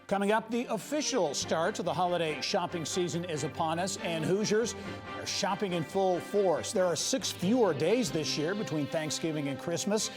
Coming up, the official start to the holiday shopping season is upon us, and Hoosiers are shopping in full force. There are 6 fewer days this year between Thanksgiving and Christmas,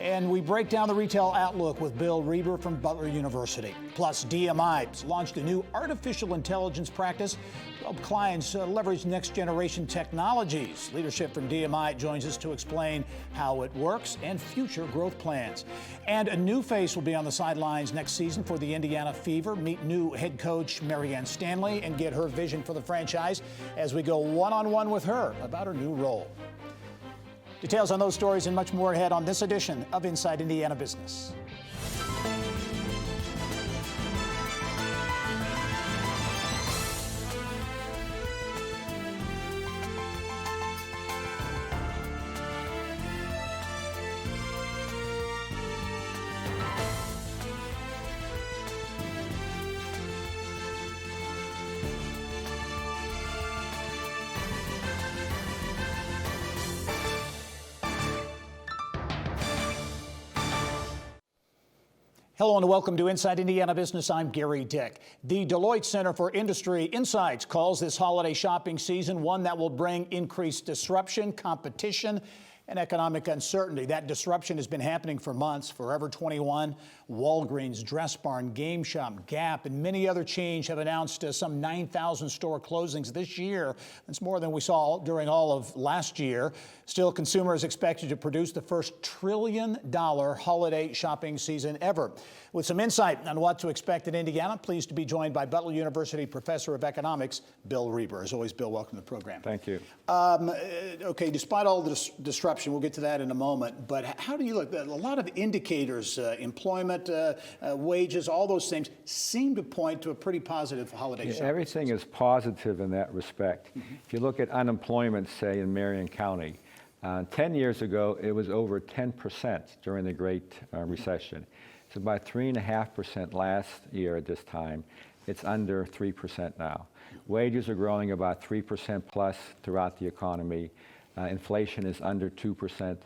and we break down the retail outlook with Bill Reber from Butler University. Plus, DMI has launched a new artificial intelligence practice to help clients leverage next-generation technologies. Leadership from DMI joins us to explain how it works and future growth plans. And a new face will be on the sidelines next season for the Indiana Fever. Meet new head coach Marianne Stanley and get her vision for the franchise as we go one-on-one with her about her new role. Details on those stories and much more ahead on this edition of Inside Indiana Business. Hello and welcome to Inside Indiana Business. I'm Gary Dick. The Deloitte Center for Industry Insights calls this holiday shopping season one that will bring increased disruption, competition, and economic uncertainty. That disruption has been happening for months. Forever 21, Walgreens, Dress Barn, Game Shop, Gap, and many other chains have announced some 9,000 store closings this year. That's more than we saw during all of last year. Still, consumers expected to produce the first $1 trillion holiday shopping season ever. With some insight on what to expect in Indiana, pleased to be joined by Butler University Professor of Economics, Bill Reber. As always, Bill, welcome to the program. Thank you. Okay, despite all the disruption, we'll get to that in a moment, but how do you look? A lot of indicators, employment, wages, all those things seem to point to a pretty positive holiday shopping. Everything is positive in that respect. If you look at unemployment, say, in Marion County, 10 years ago, it was over 10% during the Great Recession. It's about 3.5% last year at this time. It's under 3% now. Wages are growing about 3% plus throughout the economy. Inflation is under 2%.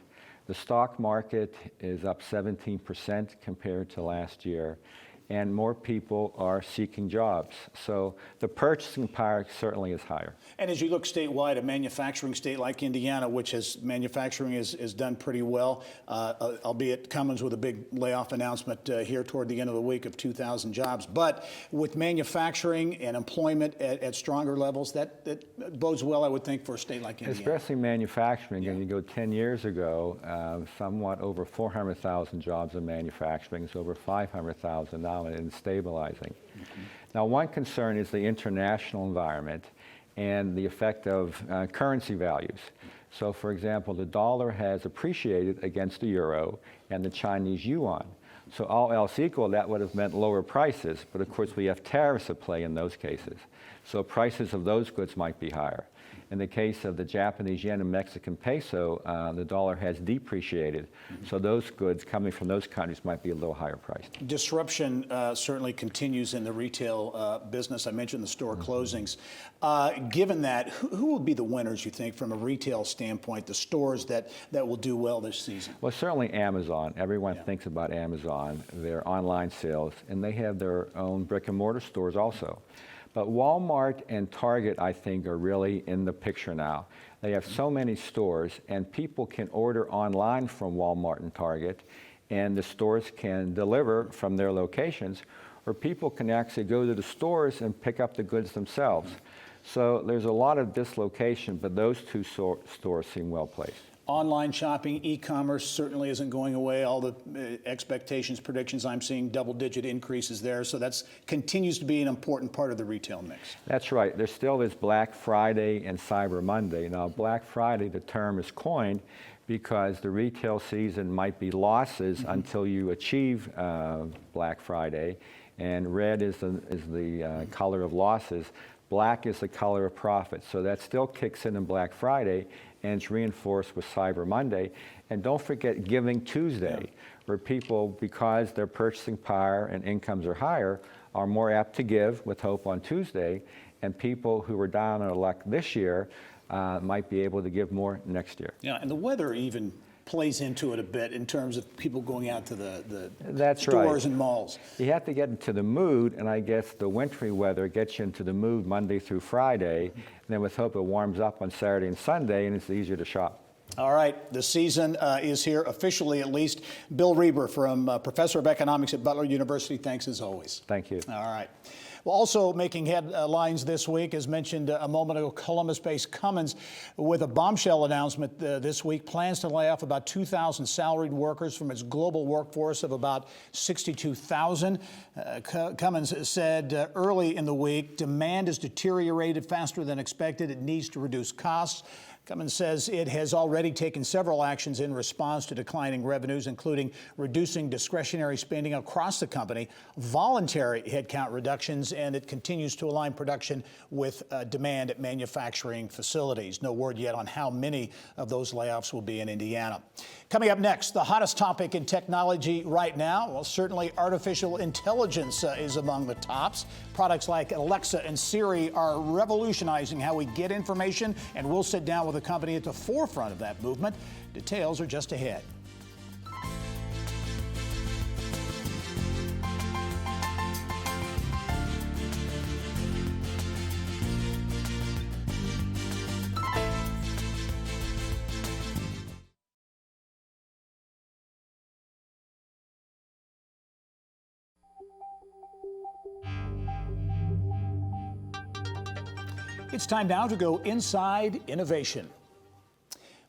The stock market is up 17% compared to last year, and more people are seeking jobs. So the purchasing power certainly is higher. And as you look statewide, a manufacturing state like Indiana, which has manufacturing is done pretty well, albeit Cummins with a big layoff announcement here toward the end of the week of 2,000 jobs. But with manufacturing and employment at stronger levels, that bodes well, I would think, for a state like Indiana. Especially manufacturing. Yeah. And you go 10 years ago, somewhat over 400,000 jobs in manufacturing. It's over 500,000 now and stabilizing. Now, one concern is the international environment and the effect of currency values. So, for example, the dollar has appreciated against the euro and the Chinese yuan. So all else equal, that would have meant lower prices, but of course we have tariffs at play in those cases. So prices of those goods might be higher. In the case of the Japanese yen and Mexican peso, the dollar has depreciated. So those goods coming from those countries might be a little higher priced. Disruption certainly continues in the retail business. I mentioned the store closings. Given that, who will be the winners, you think, from a retail standpoint, the stores that will do well this season? Well, certainly Amazon. Everyone thinks about Amazon, their online sales, and they have their own brick and mortar stores also. But Walmart and Target, I think, are really in the picture now. They have so many stores, and people can order online from Walmart and Target, and the stores can deliver from their locations, or people can actually go to the stores and pick up the goods themselves. So there's a lot of dislocation, but those two stores seem well placed. Online shopping, e-commerce certainly isn't going away. All the expectations, predictions, I'm seeing double-digit increases there. So that continues to be an important part of the retail mix. That's right. There still is Black Friday and Cyber Monday. Now, Black Friday, the term is coined because the retail season might be losses until you achieve Black Friday. And red is the color of losses. Black is the color of profit. So that still kicks in Black Friday, and it's reinforced with Cyber Monday. And don't forget Giving Tuesday, where people, because their purchasing power and incomes are higher, are more apt to give with hope on Tuesday. And people who were down on luck this year might be able to give more next year. Yeah, and the weather even plays into it a bit in terms of people going out to the That's stores right. and malls. You have to get into the mood, and I guess the wintry weather gets you into the mood Monday through Friday, and then with hope it warms up on Saturday and Sunday, and it's easier to shop. All right, the season is here, officially at least. Bill Reber, Professor of Economics at Butler University, thanks as always. Thank you. All right. Well, also making headlines this week, as mentioned a moment ago, Columbus-based Cummins with a bombshell announcement this week, plans to lay off about 2,000 salaried workers from its global workforce of about 62,000. Cummins said early in the week, demand has deteriorated faster than expected. It needs to reduce costs. Cummins says it has already taken several actions in response to declining revenues, including reducing discretionary spending across the company, voluntary headcount reductions, and it continues to align production with demand at manufacturing facilities. No word yet on how many of those layoffs will be in Indiana. Coming up next, the hottest topic in technology right now, well, certainly artificial intelligence is among the tops. Products like Alexa and Siri are revolutionizing how we get information, and we'll sit down with a company at the forefront of that movement. Details are just ahead. It's time now to go inside innovation.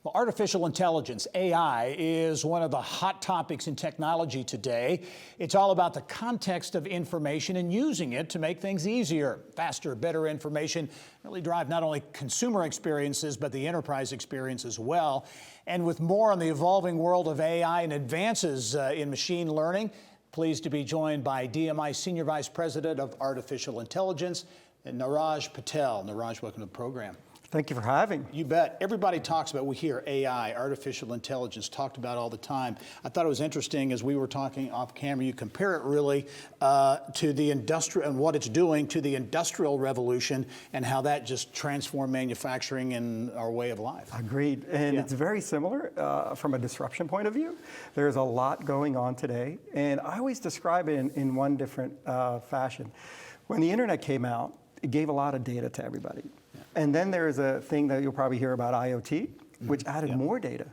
Well, artificial intelligence, AI, is one of the hot topics in technology today. It's all about the context of information and using it to make things easier, faster, better information, really drive not only consumer experiences, but the enterprise experience as well. And with more on the evolving world of AI and advances in machine learning, pleased to be joined by DMI Senior Vice President of Artificial Intelligence, Niraj Patel. Niraj, welcome to the program. Thank you for having me. You bet. Everybody talks about, we hear AI, artificial intelligence, talked about all the time. I thought it was interesting as we were talking off camera, you compare it really to the industrial and what it's doing to the Industrial Revolution and how that just transformed manufacturing and our way of life. Agreed. And it's very similar from a disruption point of view. There's a lot going on today. And I always describe it in one different fashion. When the internet came out, it gave a lot of data to everybody. And then there's a thing that you'll probably hear about IoT, which added more data.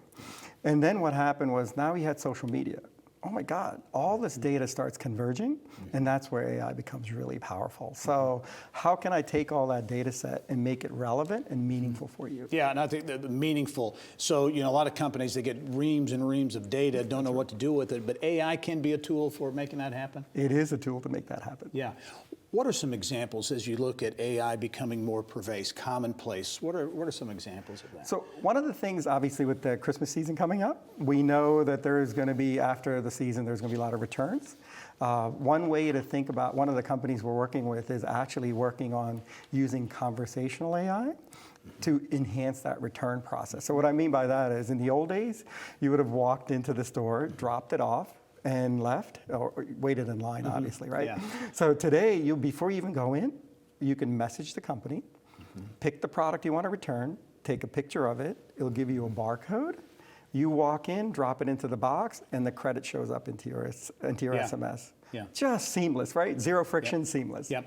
And then what happened was now we had social media. Oh my God, all this data starts converging, and that's where AI becomes really powerful. So how can I take all that data set and make it relevant and meaningful for you? Yeah, and I think that meaningful. So, a lot of companies, they get reams and reams of data, don't know what to do with it, but AI can be a tool for making that happen? It is a tool to make that happen. Yeah. What are some examples as you look at AI becoming more pervasive, commonplace? What are some examples of that? So one of the things, obviously, with the Christmas season coming up, we know that there is going to be, after the season, there's going to be a lot of returns. One way to think about, one of the companies we're working with is actually working on using conversational AI to enhance that return process. So what I mean by that is, in the old days, you would have walked into the store, dropped it off, and left, or waited in line, obviously, right? Yeah. So today, before you even go in, you can message the company, pick the product you want to return, take a picture of it, it'll give you a barcode, you walk in, drop it into the box, and the credit shows up into your SMS. Yeah. Just seamless, right? Zero friction, seamless. Yeah.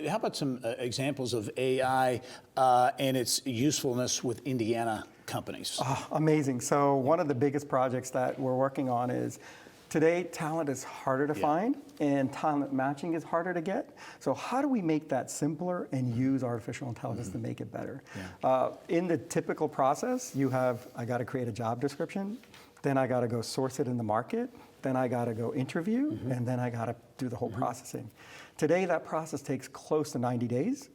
How about some examples of AI and its usefulness with Indiana companies? Oh, amazing. So one of the biggest projects that we're working on is, today, talent is harder to find, and talent matching is harder to get. So how do we make that simpler and use artificial intelligence to make it better? Yeah. In the typical process, I got to create a job description, then I got to go source it in the market, then I got to go interview, and then I got to do the whole processing. Today, that process takes close to 90 days.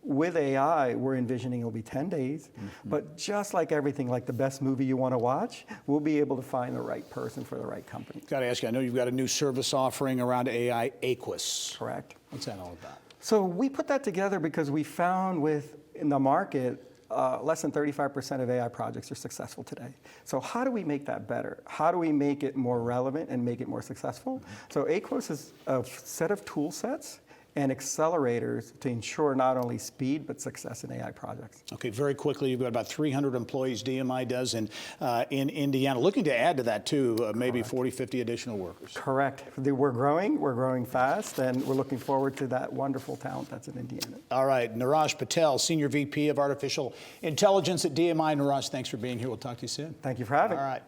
With AI, we're envisioning it'll be 10 days, but just like everything, like the best movie you want to watch, we'll be able to find the right person for the right company. Got to ask you, I know you've got a new service offering around AI, Aquis. Correct. What's that all about? So we put that together because we found in the market, less than 35% of AI projects are successful today. So how do we make that better? How do we make it more relevant and make it more successful? So Aquis is a set of tool sets and accelerators to ensure not only speed but success in AI projects. Okay, very quickly, you've got about 300 employees DMI does in Indiana. Looking to add to that too, maybe 40, 50 additional workers. Correct. We're growing fast, and we're looking forward to that wonderful talent that's in Indiana. All right, Niraj Patel, Senior VP of Artificial Intelligence at DMI. Niraj, thanks for being here. We'll talk to you soon. Thank you for having me. All right.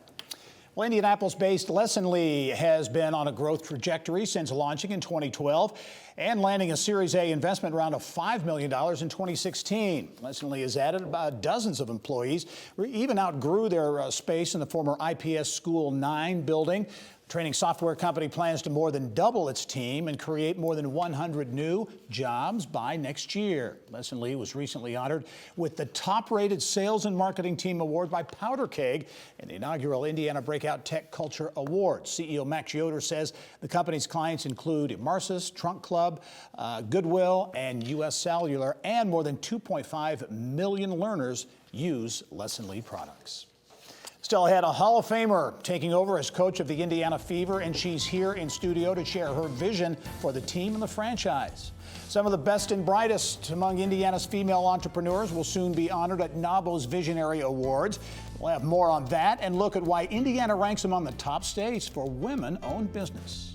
Well, Indianapolis-based Lessonly has been on a growth trajectory since launching in 2012 and landing a Series A investment round of $5 million in 2016. Lessonly has added about dozens of employees, even outgrew their space in the former IPS School 9 building. Training software company plans to more than double its team and create more than 100 new jobs by next year. Lessonly was recently honored with the top-rated Sales and Marketing Team Award by Powder Keg in the inaugural Indiana Breakout Tech Culture Awards. CEO Max Yoder says the company's clients include Marcis, Trunk Club, Goodwill, and U.S. Cellular, and more than 2.5 million learners use Lessonly products. Still ahead, a Hall of Famer taking over as coach of the Indiana Fever, and she's here in studio to share her vision for the team and the franchise. Some of the best and brightest among Indiana's female entrepreneurs will soon be honored at NAWBO's Visionary Awards. We'll have more on that and look at why Indiana ranks among the top states for women-owned business.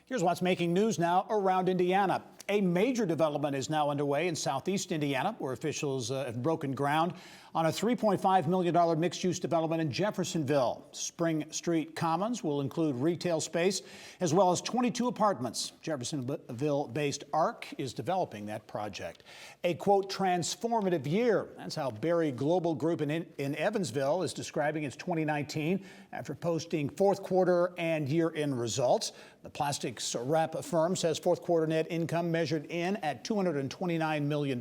Here's what's making news now around Indiana. A major development is now underway in southeast Indiana, where officials have broken ground on a $3.5 million mixed-use development in Jeffersonville. Spring Street Commons will include retail space as well as 22 apartments. Jeffersonville-based ARC is developing that project. A, quote, transformative year. That's how Berry Global Group in Evansville is describing its 2019 after posting fourth quarter and year-end results. The plastics rep firm says fourth quarter net income measured in at $229 million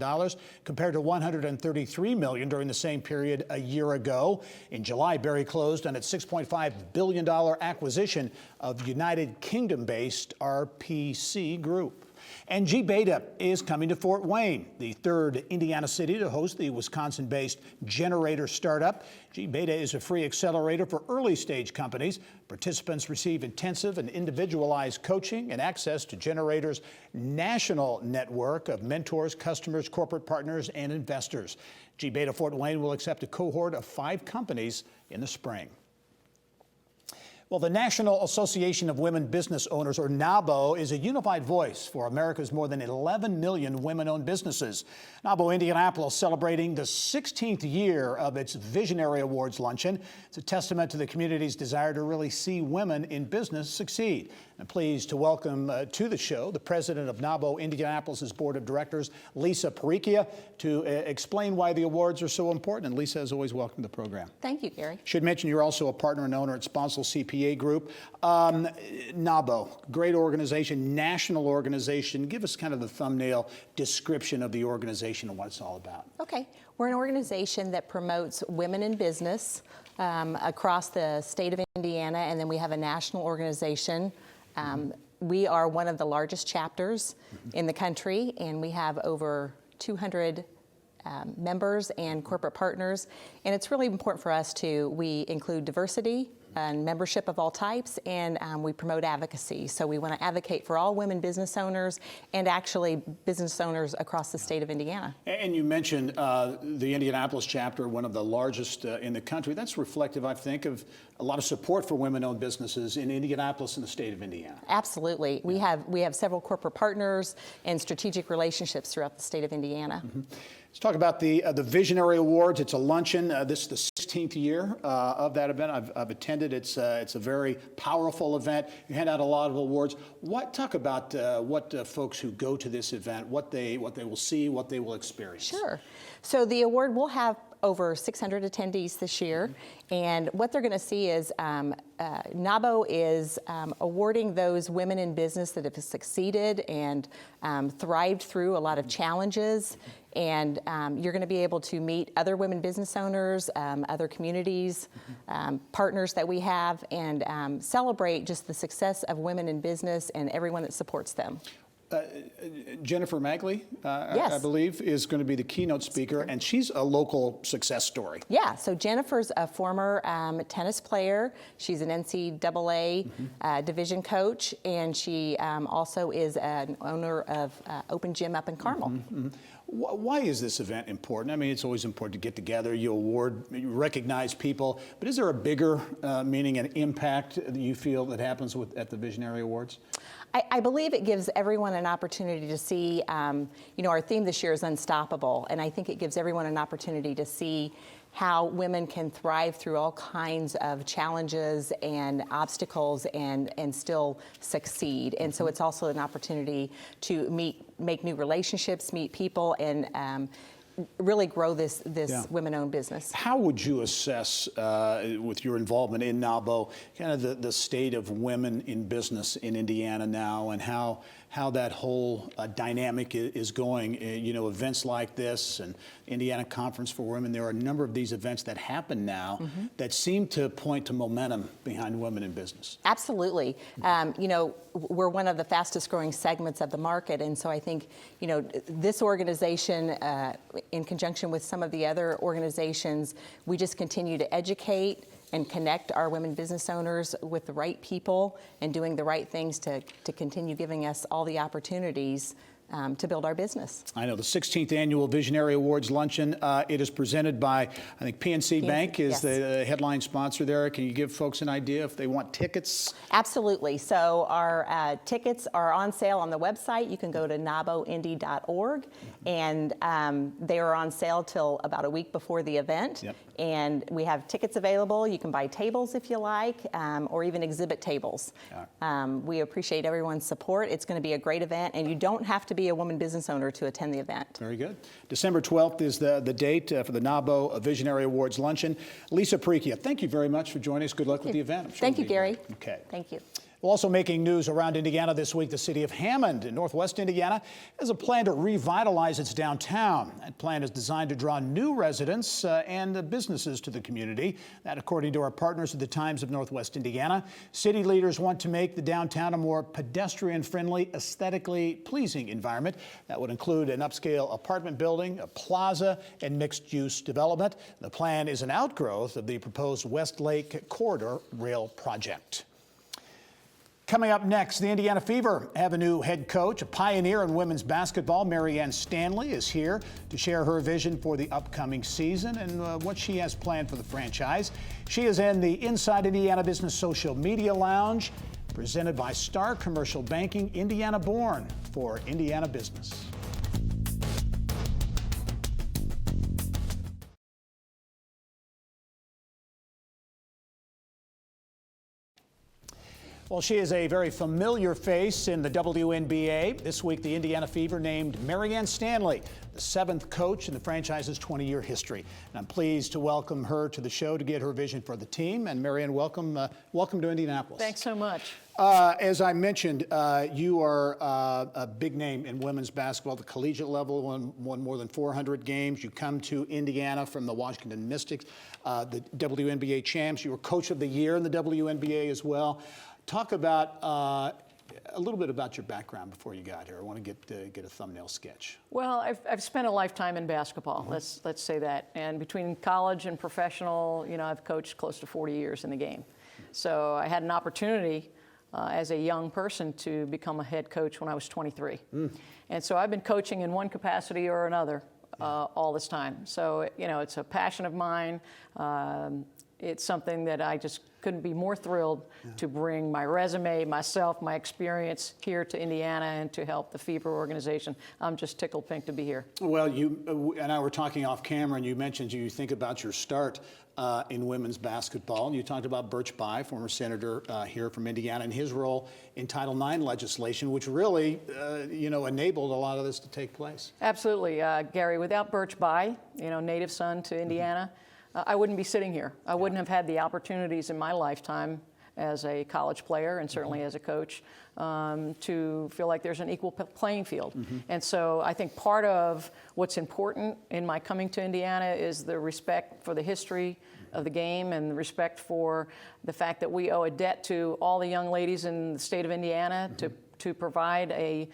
compared to $133 million during the same period a year ago. In July, Berry closed on its $6.5 billion acquisition of United Kingdom-based RPC Group. And G-Beta is coming to Fort Wayne, the third Indiana city to host the Wisconsin-based Generator startup. G-Beta is a free accelerator for early-stage companies. Participants receive intensive and individualized coaching and access to Generator's national network of mentors, customers, corporate partners, and investors. G-Beta Fort Wayne will accept a cohort of 5 companies in the spring. Well, the National Association of Women Business Owners, or NAWBO, is a unified voice for America's more than 11 million women-owned businesses. NAWBO Indianapolis celebrating the 16th year of its Visionary Awards luncheon. It's a testament to the community's desire to really see women in business succeed. I'm pleased to welcome to the show the president of NAWBO Indianapolis' board of directors, Lisa Paricchia, to explain why the awards are so important. And Lisa, as always, welcome to the program. Thank you, Gary. Should mention you're also a partner and owner at Sponsel CPA Group. NAWBO, great organization, national organization. Give us kind of the thumbnail description of the organization and what it's all about. Okay. We're an organization that promotes women in business across the state of Indiana, and then we have a national organization. We are one of the largest chapters in the country, and we have over 200 members and corporate partners. And it's really important for us we include diversity and membership of all types, and we promote advocacy. So we want to advocate for all women business owners and actually business owners across the state of Indiana. And you mentioned the Indianapolis chapter, one of the largest in the country. That's reflective, I think, of a lot of support for women-owned businesses in Indianapolis and the state of Indiana. Absolutely. We have several corporate partners and strategic relationships throughout the state of Indiana. Let's talk about the Visionary Awards. It's a luncheon. This is the 16th year of that event. I've attended. It's a very powerful event. You hand out a lot of awards. Talk about what folks who go to this event, what they will see, what they will experience. Sure. So the award will have over 600 attendees this year, and what they're going to see is NAWBO is awarding those women in business that have succeeded and thrived through a lot of challenges. And you're going to be able to meet other women business owners, other communities, partners that we have, and celebrate just the success of women in business and everyone that supports them. Jennifer Magley, Yes. I believe, is going to be the keynote speaker, and she's a local success story. Yeah, so Jennifer's a former tennis player. She's an NCAA division coach, and she also is an owner of Open Gym up in Carmel. Why is this event important? I mean, it's always important to get together, you award, you recognize people, but is there a bigger meaning and impact that you feel that happens at the Visionary Awards? I believe it gives everyone an opportunity to see, our theme this year is unstoppable, and I think it gives everyone an opportunity to see how women can thrive through all kinds of challenges and obstacles and still succeed. And so it's also an opportunity to make new relationships, meet people, and really grow this women-owned business. How would you assess, with your involvement in NAWBO, kind of the state of women in business in Indiana now, and how that whole dynamic is going? Events like this and Indiana Conference for Women, there are a number of these events that happen now that seem to point to momentum behind women in business. Absolutely. We're one of the fastest growing segments of the market, and so I think, this organization, in conjunction with some of the other organizations, we just continue to educate and connect our women business owners with the right people and doing the right things to continue giving us all the opportunities to build our business. I know the 16th Annual Visionary Awards Luncheon, it is presented by, I think PNC Bank is yes. the headline sponsor there. Can you give folks an idea if they want tickets? Absolutely. So our tickets are on sale on the website. You can go to nawboindy.org, and they are on sale till about a week before the event. Yep. And we have tickets available. You can buy tables if you like, or even exhibit tables. We appreciate everyone's support. It's going to be a great event, and you don't have to be a woman business owner to attend the event. Very good. December 12th is the date for the NAWBO Visionary Awards Luncheon. Lisa Paricchia, thank you very much for joining us. Good luck with the event. I'm sure Thank you, it'll be Gary. great. Okay. Thank you. Well, also making news around Indiana this week, the city of Hammond in northwest Indiana has a plan to revitalize its downtown. That plan is designed to draw new residents and businesses to the community. That, according to our partners at the Times of Northwest Indiana. City leaders want to make the downtown a more pedestrian-friendly, aesthetically pleasing environment. That would include an upscale apartment building, a plaza, and mixed-use development. The plan is an outgrowth of the proposed West Lake Corridor Rail project. Coming up next, the Indiana Fever have a new head coach. A pioneer in women's basketball, Marianne Stanley, is here to share her vision for the upcoming season and what she has planned for the franchise. She is in the Inside Indiana Business Social Media Lounge, presented by Star Commercial Banking, Indiana born for Indiana business. Well, she is a very familiar face in the WNBA. This week, the Indiana Fever named Marianne Stanley the 7th coach in the franchise's 20-year history. And I'm pleased to welcome her to the show to get her vision for the team. And Marianne, welcome to Indianapolis. Thanks so much. As I mentioned, you are a big name in women's basketball at the collegiate level, won more than 400 games. You come to Indiana from the Washington Mystics, the WNBA champs. You were coach of the year in the WNBA as well. Talk about a little bit about your background before you got here. I want to get a thumbnail sketch. Well, I've spent a lifetime in basketball. Let's say that. And between college and professional, I've coached close to 40 years in the game. So I had an opportunity as a young person to become a head coach when I was 23. And so I've been coaching in one capacity or another all this time. So it's a passion of mine. it's something that I just couldn't be more thrilled to bring my resume, myself, my experience here to Indiana and to help the Fever organization. I'm just tickled pink to be here. Well, you and I were talking off camera, and you mentioned you think about your start in women's basketball. And you talked about Birch Bayh, former senator here from Indiana, and his role in Title IX legislation, which really, enabled a lot of this to take place. Absolutely, Gary. Without Birch Bayh, native son to Indiana, I wouldn't be sitting here. I wouldn't have had the opportunities in my lifetime as a college player and certainly as a coach to feel like there's an equal playing field. And so I think part of what's important in my coming to Indiana is the respect for the history of the game and the respect for the fact that we owe a debt to all the young ladies in the state of Indiana to provide a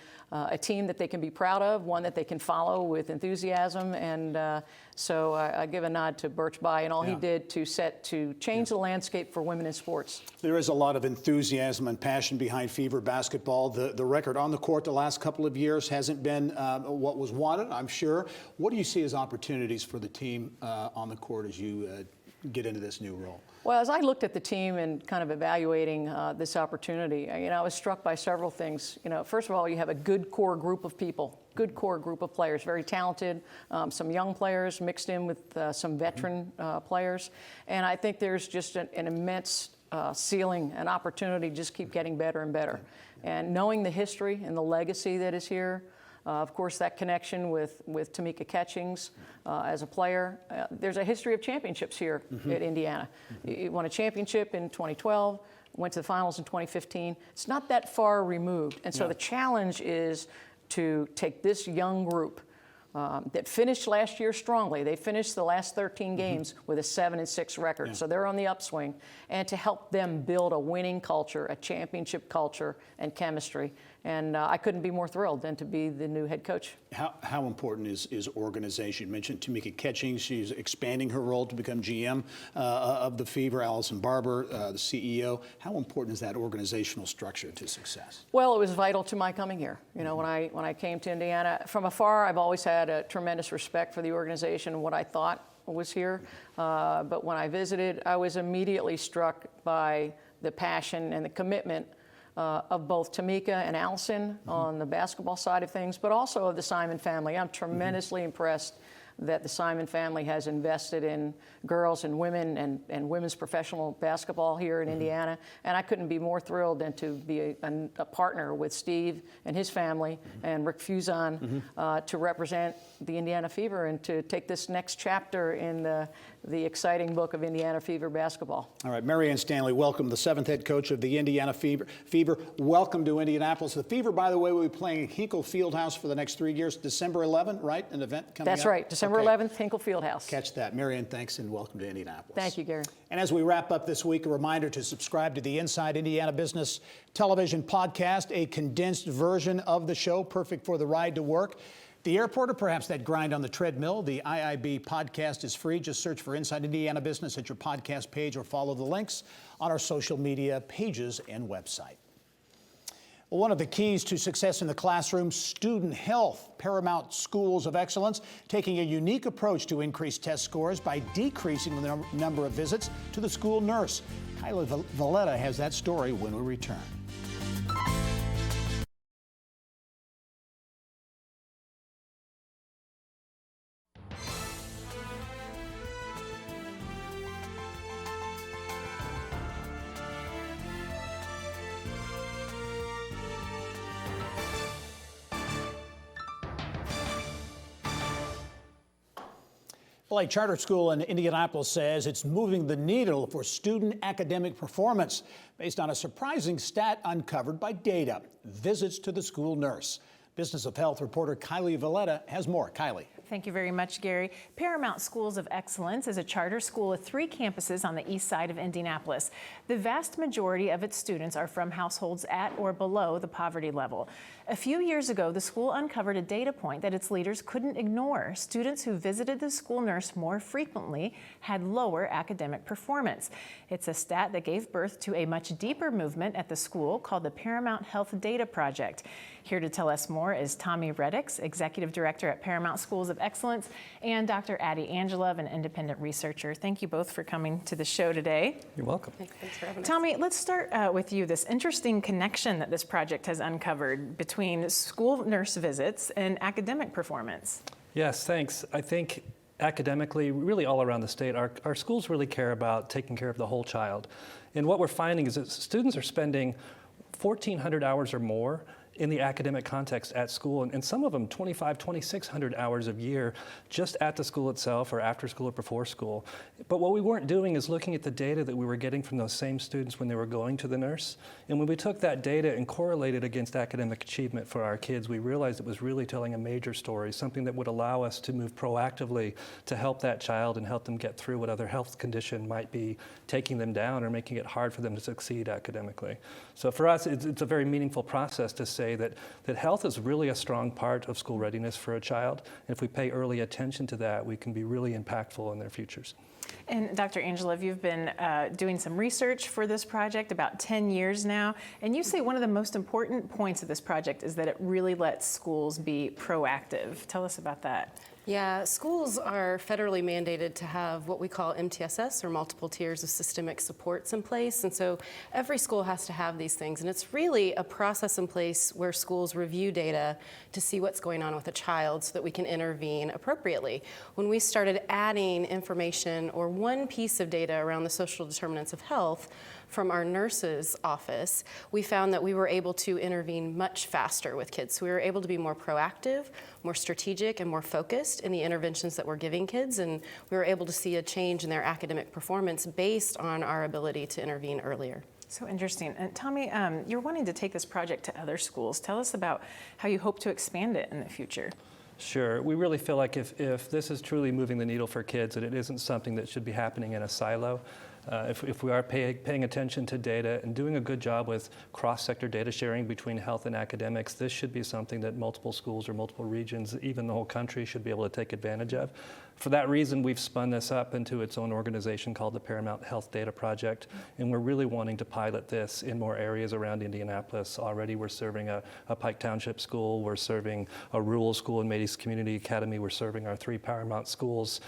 team that they can be proud of, one that they can follow with enthusiasm. And so I give a nod to Birch Bayh and all he did to change the landscape for women in sports. There is a lot of enthusiasm and passion behind Fever basketball. The record on the court the last couple of years hasn't been what was wanted, I'm sure. What do you see as opportunities for the team on the court as you get into this new role? Well, as I looked at the team and kind of evaluating this opportunity, I was struck by several things. First of all, you have a good core group of people, good core group of players, very talented, some young players mixed in with some veteran players. And I think there's just an immense ceiling, an opportunity to just keep getting better and better. And knowing the history and the legacy that is here, of course, that connection with Tamika Catchings as a player. There's a history of championships here at Indiana. You won a championship in 2012, went to the finals in 2015. It's not that far removed. And so the challenge is to take this young group that finished last year strongly. They finished the last 13 games with a 7-6 record, so they're on the upswing, and to help them build a winning culture, a championship culture, and chemistry. And I couldn't be more thrilled than to be the new head coach. How important is organization? You mentioned Tamika Catchings. She's expanding her role to become GM of the Fever. Allison Barber, the CEO. How important is that organizational structure to success? Well, it was vital to my coming here. When I came to Indiana, from afar, I've always had a tremendous respect for the organization and what I thought was here. But when I visited, I was immediately struck by the passion and the commitment of both Tamika and Allison on the basketball side of things, but also of the Simon family. I'm tremendously impressed that the Simon family has invested in girls and women and women's professional basketball here in Indiana. And I couldn't be more thrilled than to be a partner with Steve and his family and Rick Fuson to represent the Indiana Fever and to take this next chapter in the exciting book of Indiana Fever basketball. All right, Mary Ann Stanley, welcome, the 7th head coach of the Indiana Fever. Welcome to Indianapolis. The Fever, by the way, will be playing at Hinkle Fieldhouse for the next 3 years. December 11th, right? An event coming up? That's right, December 11th, Hinkle Fieldhouse. Catch that. Mary Ann, thanks, and welcome to Indianapolis. Thank you, Gary. And as we wrap up this week, a reminder to subscribe to the Inside Indiana Business Television podcast, a condensed version of the show, perfect for the ride to work, the airport, or perhaps that grind on the treadmill. The IIB podcast is free. Just search for Inside Indiana Business at your podcast page or follow the links on our social media pages and website. One of the keys to success in the classroom, student health. Paramount Schools of Excellence taking a unique approach to increase test scores by decreasing the number of visits to the school nurse. Kylie Valletta has that story when we return. Well, a charter school in Indianapolis says it's moving the needle for student academic performance based on a surprising stat uncovered by data: visits to the school nurse. Business of Health reporter Kylie Valletta has more. Kylie. Thank you very much, Gary. Paramount Schools of Excellence is a charter school with 3 campuses on the east side of Indianapolis. The vast majority of its students are from households at or below the poverty level. A few years ago, the school uncovered a data point that its leaders couldn't ignore. Students who visited the school nurse more frequently had lower academic performance. It's a stat that gave birth to a much deeper movement at the school called the Paramount Health Data Project. Here to tell us more is Tommy Reddix, Executive Director at Paramount Schools of of Excellence, and Dr. Addie Angelov, an independent researcher. Thank you both for coming to the show today. You're welcome. Thanks for having us. Tommy, let's start with you. This interesting connection that this project has uncovered between school nurse visits and academic performance. Yes, thanks. I think academically, really all around the state, our schools really care about taking care of the whole child. And what we're finding is that students are spending 1,400 hours or more in the academic context at school, and some of them 2,600 hours a year just at the school itself or after school or before school. But what we weren't doing is looking at the data that we were getting from those same students when they were going to the nurse. And when we took that data and correlated against academic achievement for our kids, we realized it was really telling a major story, something that would allow us to move proactively to help that child and help them get through what other health condition might be taking them down or making it hard for them to succeed academically. So for us, it's a very meaningful process to say that health is really a strong part of school readiness for a child. And if we pay early attention to that, we can be really impactful in their futures. And Dr. Angelov, you've been doing some research for this project about 10 years now, and you say one of the most important points of this project is that it really lets schools be proactive. Tell us about that. Yeah, schools are federally mandated to have what we call MTSS, or multiple tiers of systemic supports in place. And so every school has to have these things. And it's really a process in place where schools review data to see what's going on with a child so that we can intervene appropriately. When we started adding information or one piece of data around the social determinants of health from our nurse's office, we found that we were able to intervene much faster with kids. So we were able to be more proactive, more strategic, and more focused in the interventions that we're giving kids, and we were able to see a change in their academic performance based on our ability to intervene earlier. So interesting. And Tommy, you're wanting to take this project to other schools. Tell us about how you hope to expand it in the future. Sure. We really feel like if this is truly moving the needle for kids, that it isn't something that should be happening in a silo. If we are paying attention to data and doing a good job with cross-sector data sharing between health and academics, this should be something that multiple schools or multiple regions, even the whole country, should be able to take advantage of. For that reason, we've spun this up into its own organization called the Paramount Health Data Project, and we're really wanting to pilot this in more areas around Indianapolis. Already we're serving a Pike Township school, we're serving a rural school in Mady's Community Academy, we're serving our 3 Paramount schools,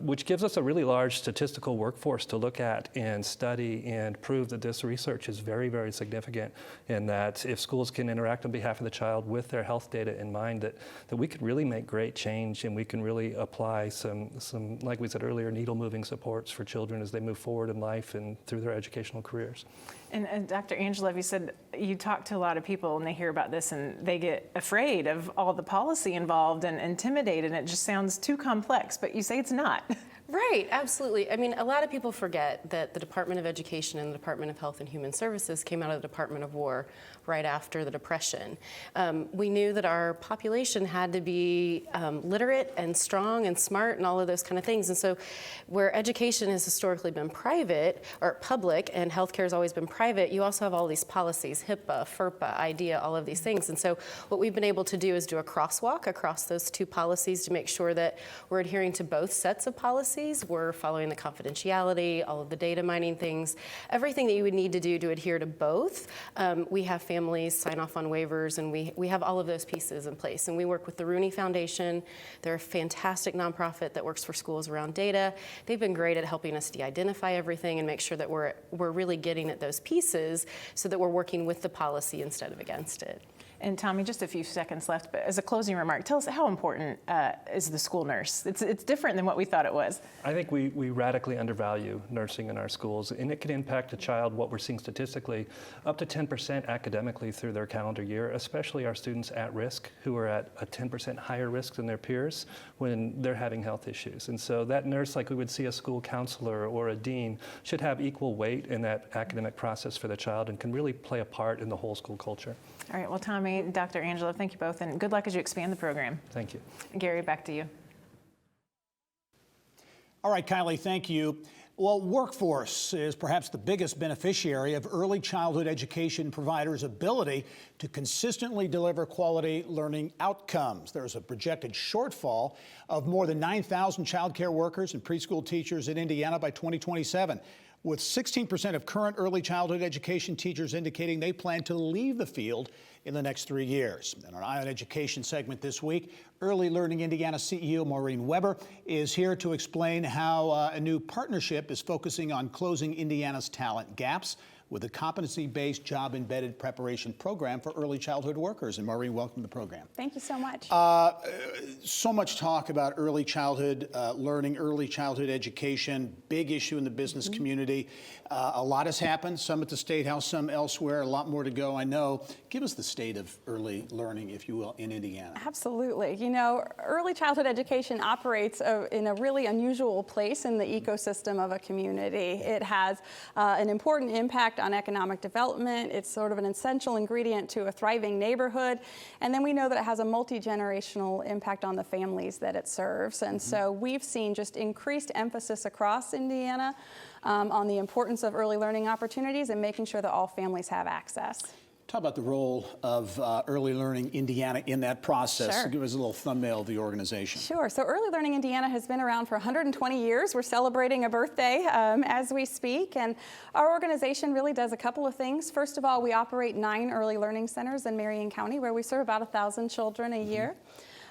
which gives us a really large statistical workforce to look at and study and prove that this research is very, very significant, and that if schools can interact on behalf of the child with their health data in mind, that we could really make great change, and we can really apply some, like we said earlier, needle-moving supports for children as they move forward in life and through their educational careers. And Dr. Angelov, you said you talk to a lot of people and they hear about this and they get afraid of all the policy involved and intimidated, and it just sounds too complex, but you say it's not. Right, absolutely. I mean, a lot of people forget that the Department of Education and the Department of Health and Human Services came out of the Department of War right after the Depression. We knew that our population had to be literate and strong and smart and all of those kind of things. And so where education has historically been private or public and healthcare has always been private, you also have all these policies, HIPAA, FERPA, IDEA, all of these things. And so what we've been able to do is do a crosswalk across those 2 policies to make sure that we're adhering to both sets of policies. We're following the confidentiality, all of the data mining things, everything that you would need to do to adhere to both. We have families sign off on waivers, and we have all of those pieces in place. And we work with the Rooney Foundation. They're a fantastic nonprofit that works for schools around data. They've been great at helping us de-identify everything and make sure that we're really getting at those pieces so that we're working with the policy instead of against it. And Tommy, just a few seconds left, but as a closing remark, tell us how important is the school nurse? It's different than what we thought it was. I think we radically undervalue nursing in our schools, and it can impact a child, what we're seeing statistically, up to 10% academically through their calendar year, especially our students at risk who are at a 10% higher risk than their peers when they're having health issues. And so that nurse, like we would see a school counselor or a dean, should have equal weight in that academic process for the child and can really play a part in the whole school culture. All right, well, Tommy, Dr. Angelov, thank you both, and good luck as you expand the program. Thank you. Gary, back to you. All right, Kylie, thank you. Well, workforce is perhaps the biggest beneficiary of early childhood education providers' ability to consistently deliver quality learning outcomes. There's a projected shortfall of more than 9,000 child care workers and preschool teachers in Indiana by 2027. with 16% of current early childhood education teachers indicating they plan to leave the field in the next 3 years. In our Eye on Education segment this week, Early Learning Indiana CEO Maureen Weber is here to explain how a new partnership is focusing on closing Indiana's talent gaps with a competency-based, job-embedded preparation program for early childhood workers. And Maureen, welcome to the program. Thank you so much. So much talk about early childhood learning, early childhood education, big issue in the business community. A lot has happened, some at the State House, some elsewhere, a lot more to go, I know. Give us the state of early learning, if you will, in Indiana. Absolutely. You know, early childhood education operates in a really unusual place in the ecosystem of a community. It has an important impact on economic development. It's sort of an essential ingredient to a thriving neighborhood. And then we know that it has a multi-generational impact on the families that it serves. And so we've seen just increased emphasis across Indiana on the importance of early learning opportunities and making sure that all families have access. Talk about the role of Early Learning Indiana in that process. Sure. Give us a little thumbnail of the organization. Sure. So Early Learning Indiana has been around for 120 years. We're celebrating a birthday as we speak. And our organization really does a couple of things. First of all, we operate 9 early learning centers in Marion County where we serve about 1,000 children a year.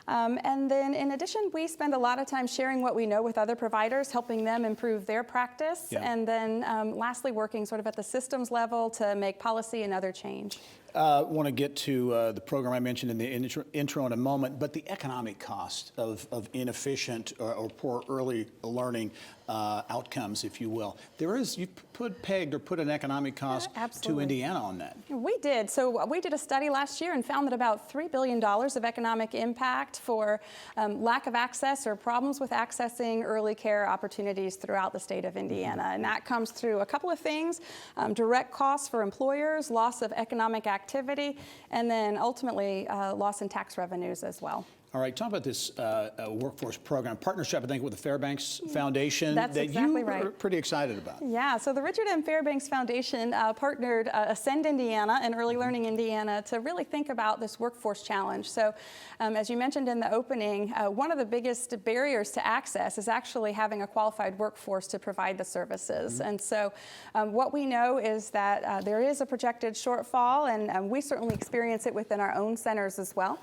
And then in addition, we spend a lot of time sharing what we know with other providers, helping them improve their practice, and then lastly, working sort of at the systems level to make policy and other change. I want to get to the program I mentioned in the intro in a moment, but the economic cost of inefficient or poor early learning outcomes, if you will. You put an economic cost to Indiana on that. We did. So we did a study last year and found that about $3 billion of economic impact for lack of access or problems with accessing early care opportunities throughout the state of Indiana. And that comes through a couple of things: direct costs for employers, loss of economic activity, and then ultimately loss in tax revenues as well. All right, talk about this workforce program partnership, I think, with the Fairbanks Foundation. That's exactly right. You're pretty excited about. Yeah, so the Richard M. Fairbanks Foundation partnered Ascend Indiana and Early Learning Indiana to really think about this workforce challenge. So as you mentioned in the opening, one of the biggest barriers to access is actually having a qualified workforce to provide the services. And so what we know is that there is a projected shortfall, and we certainly experience it within our own centers as well.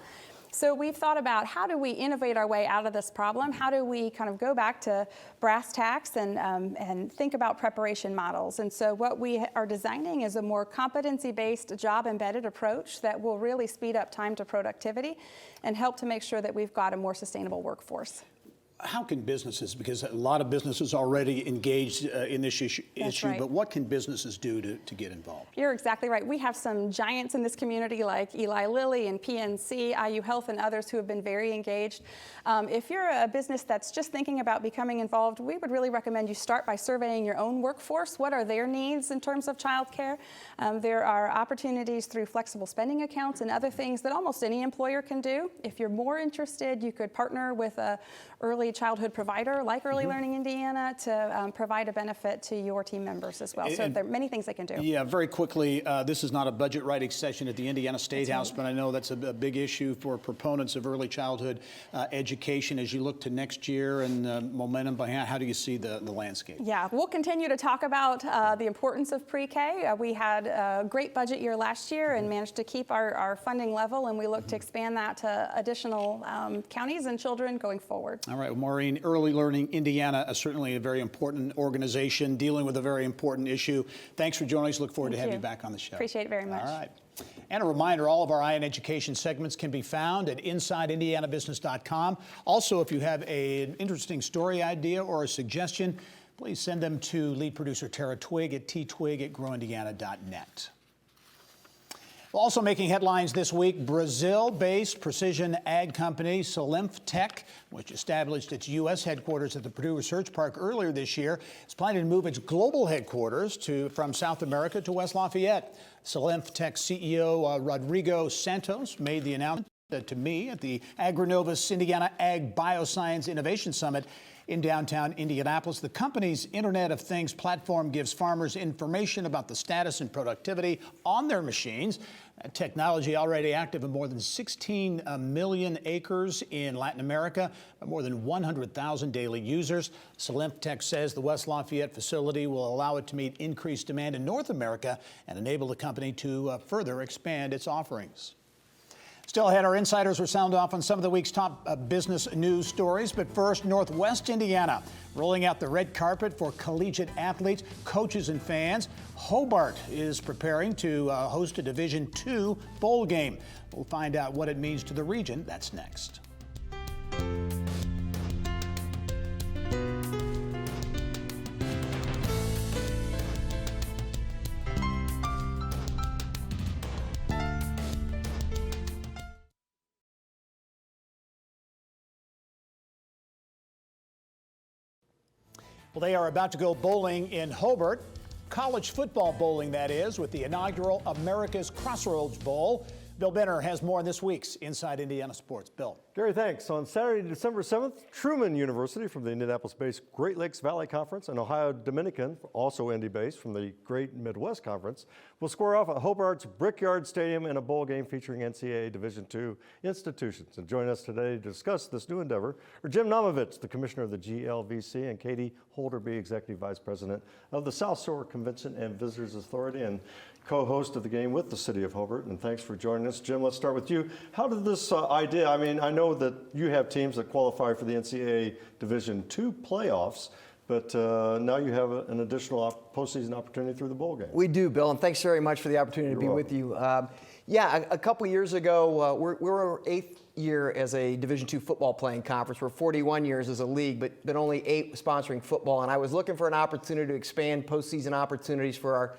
So we've thought about how do we innovate our way out of this problem? How do we kind of go back to brass tacks and think about preparation models? And so what we are designing is a more competency-based, job-embedded approach that will really speed up time to productivity and help to make sure that we've got a more sustainable workforce. How can businesses, because a lot of businesses already engaged in this issue, right. But what can businesses do to get involved? You're exactly right. We have some giants in this community like Eli Lilly and PNC, IU Health, and others who have been very engaged. If you're a business that's just thinking about becoming involved, we would really recommend you start by surveying your own workforce. What are their needs in terms of childcare? There are opportunities through flexible spending accounts and other things that almost any employer can do. If you're more interested, you could partner with a early childhood provider like Early Learning Indiana to provide a benefit to your team members as well. So there are many things they can do. Yeah, very quickly, this is not a budget writing session at the Indiana State House, but I know that's a big issue for proponents of early childhood education. As you look to next year and momentum behind, how do you see the landscape? Yeah, we'll continue to talk about the importance of pre-K. We had a great budget year last year and managed to keep our funding level, and we look to expand that to additional counties and children going forward. All right, well, Maureen, Early Learning Indiana is certainly a very important organization dealing with a very important issue. Thanks for joining us. Look forward to having you back on the show. Appreciate it very much. All right. And a reminder, all of our Eye on Education segments can be found at InsideIndianaBusiness.com. Also, if you have an interesting story idea or a suggestion, please send them to lead producer Tara Twig at ttwig@growindiana.net. Also making headlines this week, Brazil-based precision ag company Solinftec, which established its U.S. headquarters at the Purdue Research Park earlier this year, is planning to move its global headquarters from South America to West Lafayette. Solinftec CEO Rodrigo Santos made the announcement to me at the Agrinovus Indiana Ag Bioscience Innovation Summit in downtown Indianapolis. The company's Internet of Things platform gives farmers information about the status and productivity on their machines. Technology already active in more than 16 million acres in Latin America, more than 100,000 daily users. Solyntech says the West Lafayette facility will allow it to meet increased demand in North America and enable the company to further expand its offerings. Still ahead, our insiders will sound off on some of the week's top business news stories. But first, Northwest Indiana rolling out the red carpet for collegiate athletes, coaches, and fans. Hobart is preparing to host a Division II bowl game. We'll find out what it means to the region. That's next. Well, they are about to go bowling in Hobart. College football bowling, that is, with the inaugural America's Crossroads Bowl. Bill Benner has more on this week's Inside Indiana Sports. Bill. Gary, thanks. On Saturday, December 7th, Truman University from the Indianapolis-based Great Lakes Valley Conference and Ohio Dominican, also Indy-based from the Great Midwest Conference, will square off at Hobart's Brickyard Stadium in a bowl game featuring NCAA Division II institutions. And joining us today to discuss this new endeavor are Jim Namovich, the commissioner of the GLVC, and Katie Holderby, executive vice president of the South Shore Convention and Visitors Authority and co-host of the game with the city of Hobart. And thanks for joining us. Jim, let's start with you. How did this idea, I mean, I know that you have teams that qualify for the NCAA Division II playoffs, but now you have an additional postseason opportunity through the bowl game. We do, Bill, and thanks very much for the opportunity to be with you. Yeah, a couple years ago, we're our 8th year as a Division II football playing conference. We're 41 years as a league, but only 8 sponsoring football. And I was looking for an opportunity to expand postseason opportunities for our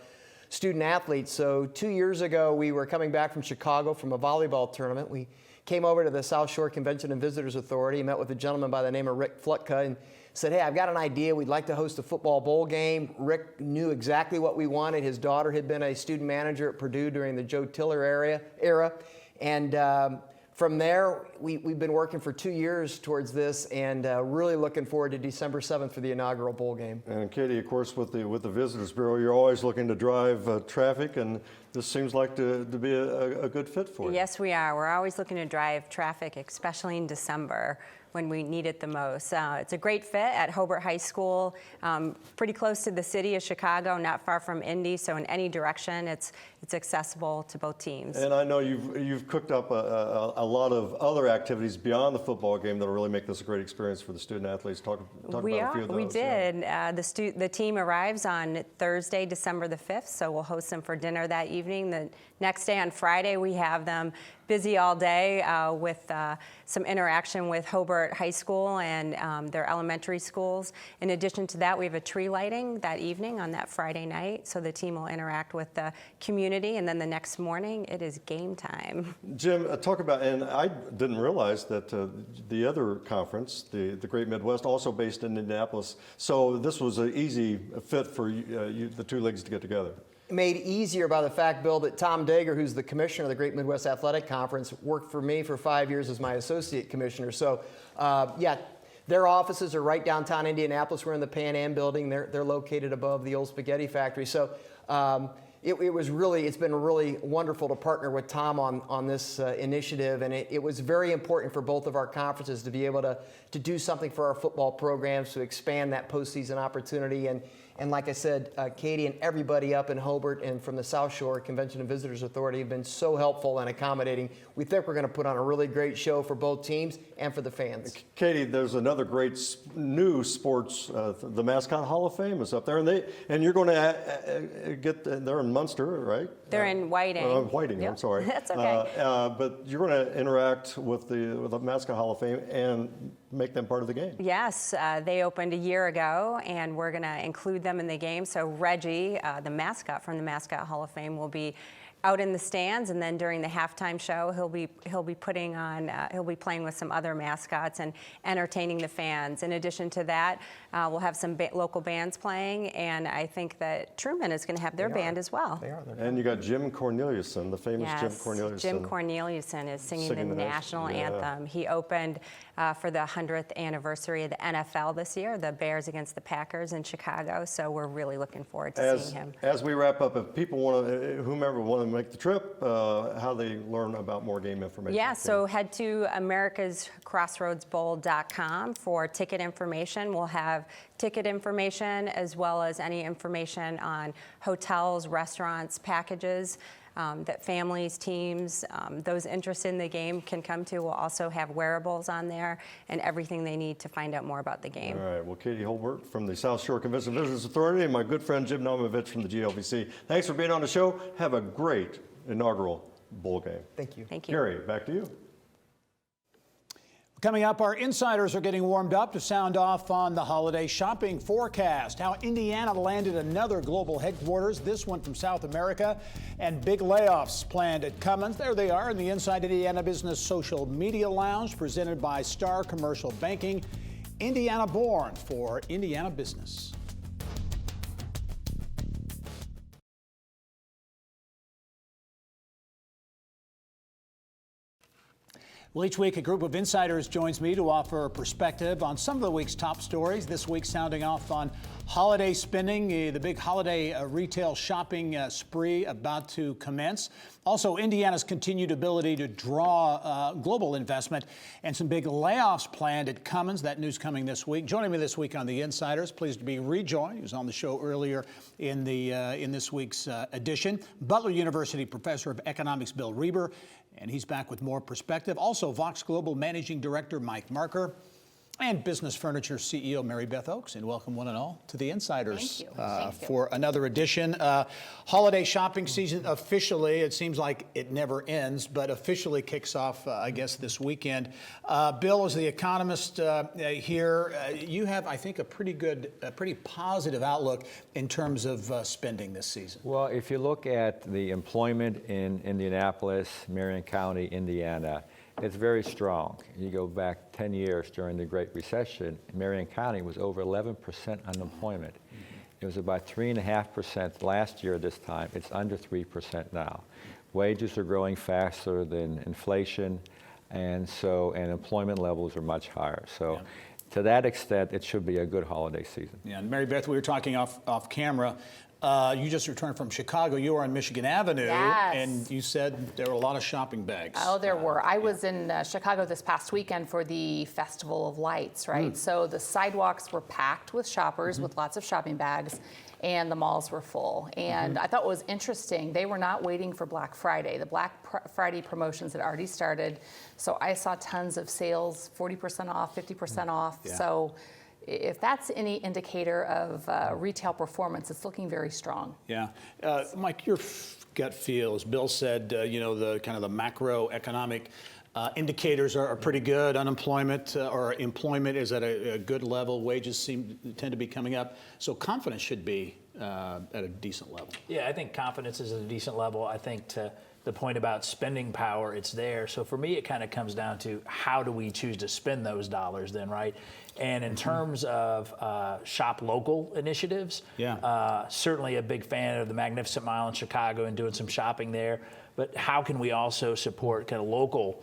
student athletes. So 2 years ago, we were coming back from Chicago from a volleyball tournament. We came over to the South Shore Convention and Visitors Authority, met with a gentleman by the name of Rick Flutka, and said, hey, I've got an idea. We'd like to host a football bowl game. Rick knew exactly what we wanted. His daughter had been a student manager at Purdue during the Joe Tiller era. And from there, we've been working for 2 years towards this, and really looking forward to December 7th for the inaugural bowl game. And Katie, of course, with the Visitors Bureau, you're always looking to drive traffic, and this seems like to be a good fit for you. Yes, we are. We're always looking to drive traffic, especially in December when we need it the most. It's a great fit at Hobart High School, pretty close to the city of Chicago, not far from Indy, so in any direction, it's accessible to both teams. And I know you've cooked up a lot of other activities beyond the football game that'll really make this a great experience for the student athletes. Talk about a few of those. We did. Yeah. The team arrives on Thursday, December the 5th, so we'll host them for dinner that evening. The next day on Friday, we have them busy all day with some interaction with Hobart High School and their elementary schools. In addition to that, we have a tree lighting that evening on that Friday night, so the team will interact with the community, and then the next morning, it is game time. Jim, talk about, and I didn't realize that the other conference, the Great Midwest, also based in Indianapolis, so this was an easy fit for the two leagues to get together. Made easier by the fact, Bill, that Tom Dager, who's the commissioner of the Great Midwest Athletic Conference, worked for me for 5 years as my associate commissioner. So, yeah, their offices are right downtown Indianapolis. We're in the Pan Am building. They're located above the old spaghetti factory. So it's been really wonderful to partner with Tom on this initiative, and it was very important for both of our conferences to be able to do something for our football programs, to expand that postseason opportunity. And like I said, Katie and everybody up in Hobart and from the South Shore Convention and Visitors Authority have been so helpful and accommodating. We think we're going to put on a really great show for both teams and for the fans. Katie, there's another great new sports, the Mascot Hall of Fame is up there, and you're going to they're in Munster, right? They're in Whiting. Whiting, yep. I'm sorry. That's okay. But you're going to interact with the Mascot Hall of Fame and make them part of the game. Yes, they opened a year ago, and we're going to include them in the game. So Reggie, the mascot from the Mascot Hall of Fame, will be out in the stands, and then during the halftime show, he'll be playing with some other mascots and entertaining the fans. In addition to that, we'll have some local bands playing, and I think that Truman is going to have their band as well. They are. And you got Jim Corneliuson, the famous yes, Jim Corneliuson. Jim Corneliuson is singing the national anthem. He opened for the 100th anniversary of the NFL this year, the Bears against the Packers in Chicago. So we're really looking forward to seeing him. As we wrap up, if people want to, whomever want to make the trip, how they learn about more game information. Yeah, so head to americascrossroadsbowl.com for ticket information. We'll have ticket information as well as any information on hotels, restaurants, packages that families, teams, those interested in the game can come to. We'll also have wearables on there and everything they need to find out more about the game. All right, well, Katie Holbert from the South Shore Convention Visitors Authority and my good friend Jim Naumovich from the GLVC. Thanks for being on the show. Have a great inaugural bowl game. Thank you. Thank you. Gary, back to you. Coming up, our insiders are getting warmed up to sound off on the holiday shopping forecast, how Indiana landed another global headquarters, this one from South America, and big layoffs planned at Cummins. There they are in the Inside Indiana Business Social Media Lounge, presented by Star Commercial Banking, Indiana born for Indiana business. Well, each week, a group of insiders joins me to offer a perspective on some of the week's top stories. This week, sounding off on holiday spending, the big holiday retail shopping spree about to commence. Also, Indiana's continued ability to draw global investment and some big layoffs planned at Cummins. That news coming this week. Joining me this week on the Insiders, pleased to be rejoined. He was on the show earlier in this week's edition. Butler University professor of economics Bill Reber, and he's back with more perspective. Also, Vox Global Managing Director Mike Marker, and Business Furniture CEO Mary Beth Oakes. And welcome one and all to the Insiders. Thank you. For another edition. Holiday shopping season officially, it seems like it never ends, but officially kicks off, I guess, this weekend. Bill, as the economist here, you have, I think, a pretty positive outlook in terms of spending this season. Well, if you look at the employment in Indianapolis, Marion County, Indiana, it's very strong. You go back 10 years during the Great Recession, Marion County was over 11% unemployment. It was about 3.5% last year this time. It's under 3% now. Wages are growing faster than inflation, and employment levels are much higher. So to that extent, it should be a good holiday season. Yeah, and Mary Beth, we were talking off camera. You just returned from Chicago. You were on Michigan Avenue, Yes. and you said there were a lot of shopping bags. Oh, there were. I was in Chicago this past weekend for the Festival of Lights, right? So the sidewalks were packed with shoppers with lots of shopping bags, and the malls were full. And I thought what was interesting, they were not waiting for Black Friday. The Black Friday promotions had already started, so I saw tons of sales, 40% off, 50% off. Yeah. So if that's any indicator of retail performance, it's looking very strong. Yeah. Mike, your gut feel, as Bill said, the kind of the macroeconomic indicators are pretty good. Unemployment or employment is at a good level. Wages tend to be coming up. So confidence should be at a decent level. Yeah, I think confidence is at a decent level. I think to the point about spending power, it's there. So for me, it kind of comes down to how do we choose to spend those dollars then, right? And in terms of shop local initiatives, certainly a big fan of the Magnificent Mile in Chicago and doing some shopping there. But how can we also support kind of local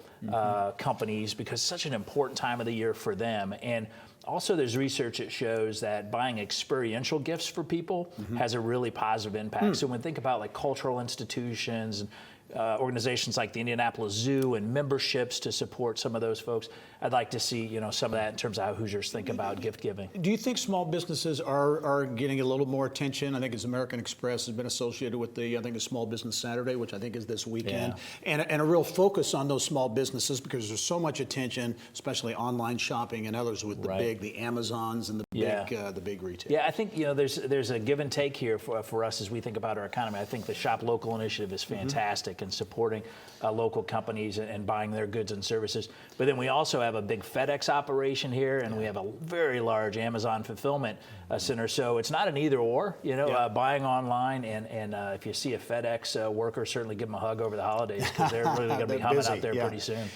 companies, because it's such an important time of the year for them. And also there's research that shows that buying experiential gifts for people has a really positive impact. So when we think about like cultural institutions and organizations like the Indianapolis Zoo and memberships to support some of those folks, I'd like to see some of that in terms of how Hoosiers think about gift giving. Do you think small businesses are getting a little more attention? I think as American Express has been associated with the Small Business Saturday, which I think is this weekend, and a real focus on those small businesses because there's so much attention, especially online shopping and others with the Amazons and the big retail. Yeah, I think there's a give and take here for us as we think about our economy. I think the Shop Local initiative is fantastic in supporting local companies and buying their goods and services. But then we also have a big FedEx operation here, and we have a very large Amazon fulfillment center. So it's not an either or, buying online and if you see a FedEx worker, certainly give them a hug over the holidays because they're really going to be humming out there pretty soon.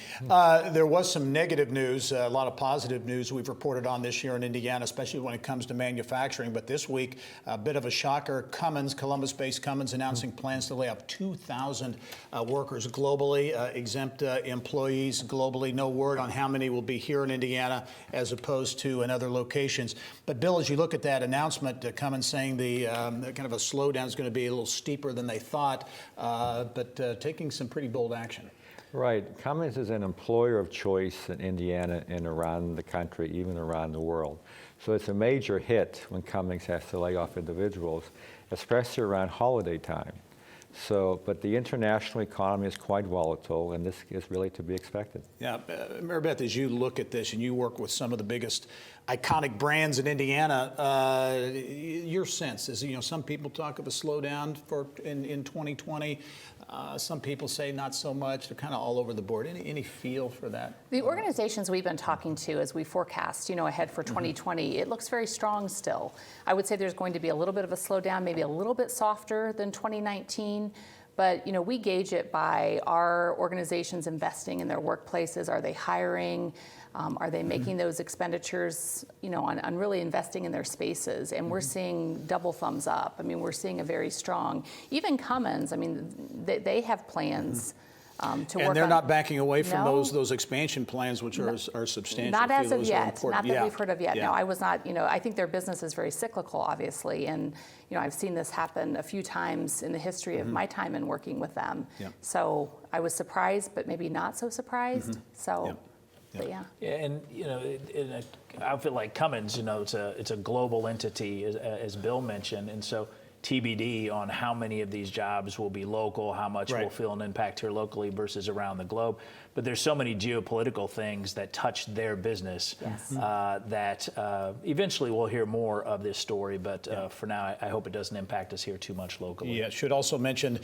There was some negative news, a lot of positive news we've reported on this year in Indiana, especially when it comes to manufacturing. But this week, a bit of a shocker. Cummins, Columbus-based Cummins, announcing plans to lay off 2,000 workers globally, exempt employees globally. No word on how many will be here in Indiana as opposed to in other locations. But Bill, as you look at that announcement, Cummins saying the kind of a slowdown is going to be a little steeper than they thought, but taking some pretty bold action. Right. Cummins is an employer of choice in Indiana and around the country, even around the world. So it's a major hit when Cummins has to lay off individuals, especially around holiday time. So, but the international economy is quite volatile, and this is really to be expected. Yeah, Mary Beth, as you look at this and you work with some of the biggest iconic brands in Indiana, your sense is, some people talk of a slowdown in 2020. Some people say not so much. They're kind of all over the board. Any feel for that? The organizations we've been talking to as we forecast, ahead for 2020, it looks very strong still. I would say there's going to be a little bit of a slowdown, maybe a little bit softer than 2019. But, we gauge it by our organizations investing in their workplaces. Are they hiring? Are they making those expenditures, on really investing in their spaces? And we're seeing double thumbs up. I mean, we're seeing a very strong, even Cummins, I mean, they have plans to work on. And they're not backing away from No. those expansion plans, which are substantial. Not as of Those are yet. important. Not that we've heard of yet. Yeah. No, I was not, I think their business is very cyclical, obviously. And, I've seen this happen a few times in the history of my time in working with them. Yeah. So I was surprised, but maybe not so surprised. So. Yeah. But yeah. And in an outfit like Cummins, it's a global entity, as Bill mentioned, and so TBD on how many of these jobs will be local, how much will feel an impact here locally versus around the globe. But there's so many geopolitical things that touch their business that eventually we'll hear more of this story. But for now, I hope it doesn't impact us here too much locally. Yeah, should also mention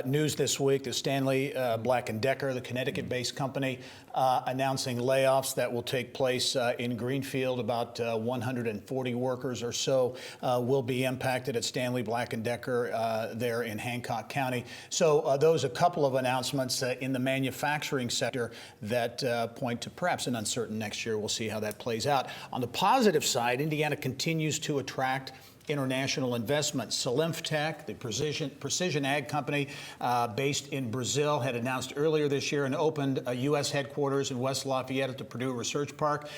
news this week that Stanley Black & Decker, the Connecticut-based company, announcing layoffs that will take place in Greenfield. About 140 workers or so will be impacted at Stanley Black & Decker there in Hancock County. So those are a couple of announcements in the manufacturing sector that point to perhaps an uncertain next year. We'll see how that plays out. On the positive side, Indiana continues to attract international investment. Solimftech, the precision ag company based in Brazil, had announced earlier this year and opened a U.S. headquarters in West Lafayette at the Purdue Research Park.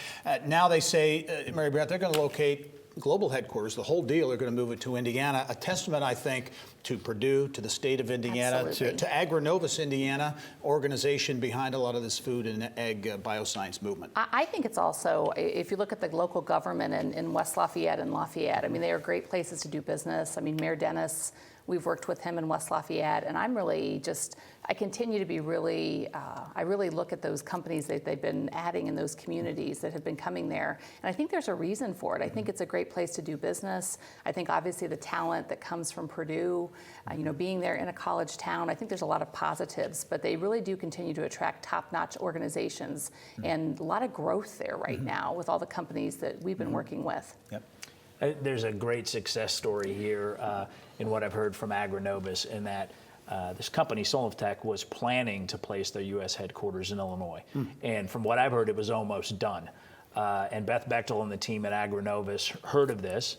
Now they say, Mary Beth, they're going to locate global headquarters, the whole deal, they're going to move it to Indiana. A testament, I think, to Purdue, to the state of Indiana, to AgriNovus Indiana, organization behind a lot of this food and ag bioscience movement. I think it's also, if you look at the local government in West Lafayette and Lafayette, I mean, they are great places to do business. I mean, Mayor Dennis, we've worked with him in West Lafayette, and I'm really just, I continue to be really, I really look at those companies that they've been adding in those communities that have been coming there. And I think there's a reason for it. I think it's a great place to do business. I think obviously the talent that comes from Purdue, being there in a college town, I think there's a lot of positives, but they really do continue to attract top-notch organizations and a lot of growth there right now with all the companies that we've been working with. Yep. There's a great success story here in what I've heard from AgriNovus in that this company, Solimftech, was planning to place their U.S. headquarters in Illinois. And from what I've heard, it was almost done. And Beth Bechtel and the team at AgriNovus heard of this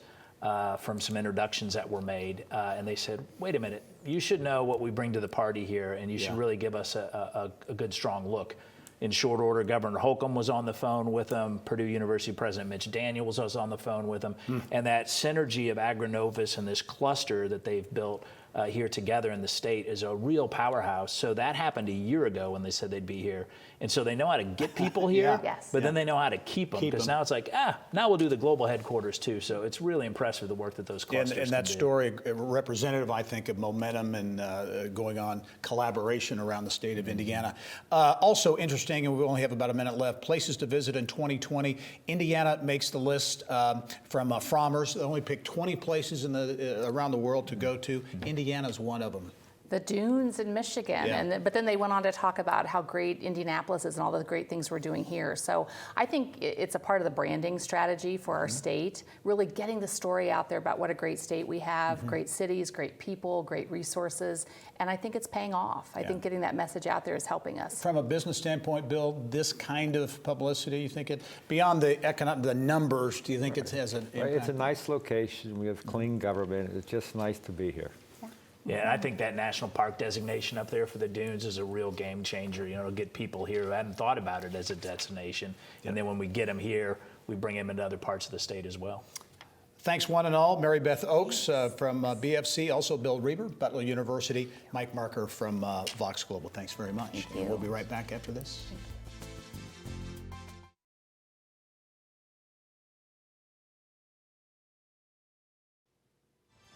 from some introductions that were made. And they said, wait a minute, you should know what we bring to the party here, and you should really give us a good, strong look. In short order, Governor Holcomb was on the phone with them. Purdue University President Mitch Daniels was on the phone with them. And that synergy of AgriNovus and this cluster that they've built here together in the state is a real powerhouse. So that happened a year ago when they said they'd be here. And so they know how to get people here, but then they know how to keep them. Because now it's like, now we'll do the global headquarters too. So it's really impressive the work that those clusters And that can do. story, representative, I think, of momentum and going on collaboration around the state of Indiana. Also interesting, and we only have about a minute left, places to visit in 2020. Indiana makes the list from Frommers. They only picked 20 places around the world to go to. Indiana's one of them. The dunes in Michigan, but then they went on to talk about how great Indianapolis is and all the great things we're doing here. So I think it's a part of the branding strategy for our state, really getting the story out there about what a great state we have, great cities, great people, great resources, and I think it's paying off. I think getting that message out there is helping us. From a business standpoint, Bill, this kind of publicity, you think it, beyond the numbers, do you think it has an impact? It's a nice location. We have clean government. It's just nice to be here. Yeah, and I think that national park designation up there for the dunes is a real game changer. You know, it'll get people here who hadn't thought about it as a destination. And then when we get them here, we bring them into other parts of the state as well. Thanks one and all. Mary Beth Oakes from BFC, also Bill Reber, Butler University, Mike Marker from Vox Global. Thanks very much. And we'll be right back after this.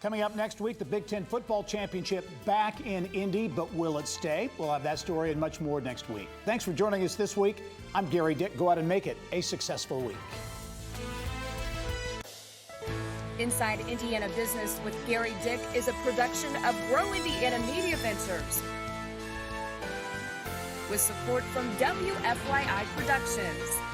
Coming up next week, the Big Ten Football Championship back in Indy, but will it stay? We'll have that story and much more next week. Thanks for joining us this week. I'm Gary Dick. Go out and make it a successful week. Inside Indiana Business with Gary Dick is a production of Grow Indiana Media Ventures with support from WFYI Productions.